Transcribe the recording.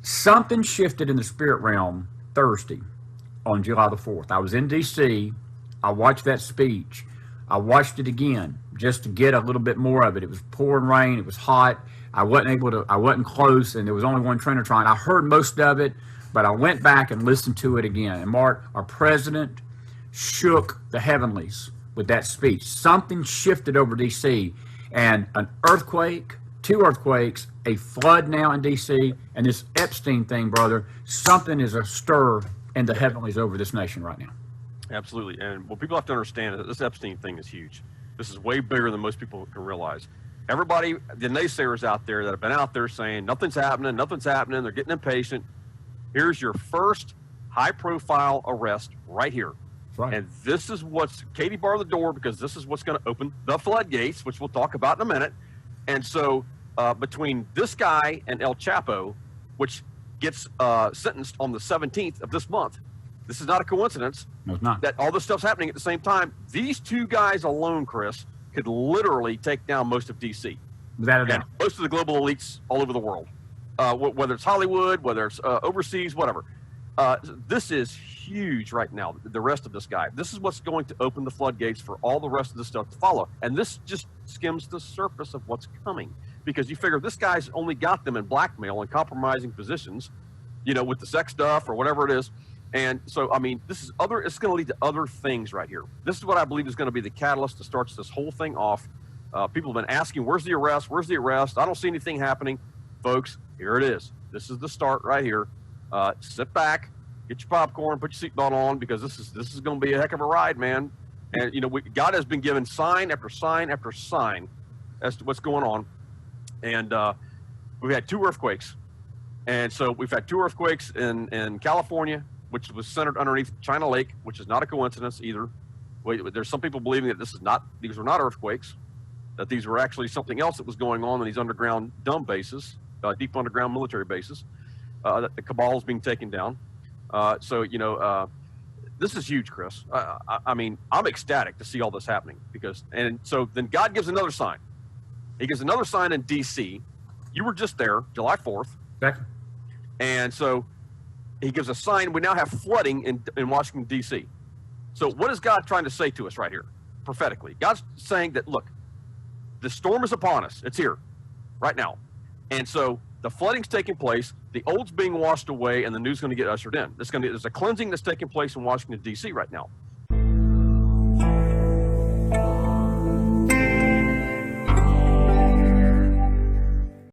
Something shifted in the spirit realm Thursday on July the 4th. I was in D.C. I watched that speech. I watched it again just to get a little bit more of it. It was pouring rain. It was hot. I wasn't close, and there was only one Trinitron. I heard most of it, but I went back and listened to it again. And Mark, our president shook the heavenlies with that speech. Something shifted over D.C., and an earthquake, 2 earthquakes, a flood now in D.C., and this Epstein thing, brother, something is astir in the heavenlies over this nation right now. Absolutely. And what people have to understand is that this Epstein thing is huge. This is way bigger than most people can realize. Everybody, the naysayers out there that have been out there saying nothing's happening, they're getting impatient. Here's your first high-profile arrest right here. Right. And this is what's, Katie barred the door because this is what's going to open the floodgates, which we'll talk about in a minute. And so between this guy and El Chapo, which gets sentenced on the 17th of this month, this is not a coincidence. No, it's not. That all this stuff's happening at the same time. These 2 guys alone, Chris, could literally take down most of D.C. Without a doubt. Most of the global elites all over the world, whether it's Hollywood, whether it's overseas, whatever. This is huge right now, the rest of this guy. This is what's going to open the floodgates for all the rest of this stuff to follow. And this just skims the surface of what's coming. Because you figure this guy's only got them in blackmail and compromising positions, with the sex stuff or whatever it is. And so, I mean, it's going to lead to other things right here. This is what I believe is going to be the catalyst that starts this whole thing off. People have been asking, where's the arrest? Where's the arrest? I don't see anything happening. Folks, here it is. This is the start right here. Sit back, get your popcorn, put your seatbelt on, because this is going to be a heck of a ride, man. And, God has been given sign after sign after sign as to what's going on. And we've had 2 earthquakes. And so we've had 2 earthquakes in California, which was centered underneath China Lake, which is not a coincidence either. There's some people believing that these were not earthquakes, that these were actually something else that was going on in these underground dumb bases, deep underground military bases, that the cabal is being taken down. This is huge, Chris. I mean, I'm ecstatic to see all this happening and so then God gives another sign. He gives another sign in D.C. You were just there, July 4th. Exactly. And so he gives a sign. We now have flooding in Washington, D.C. So what is God trying to say to us right here, prophetically? God's saying that, look, the storm is upon us. It's here right now. And so the flooding's taking place. The old's being washed away, and the new's going to get ushered in. There's a cleansing that's taking place in Washington, D.C. right now.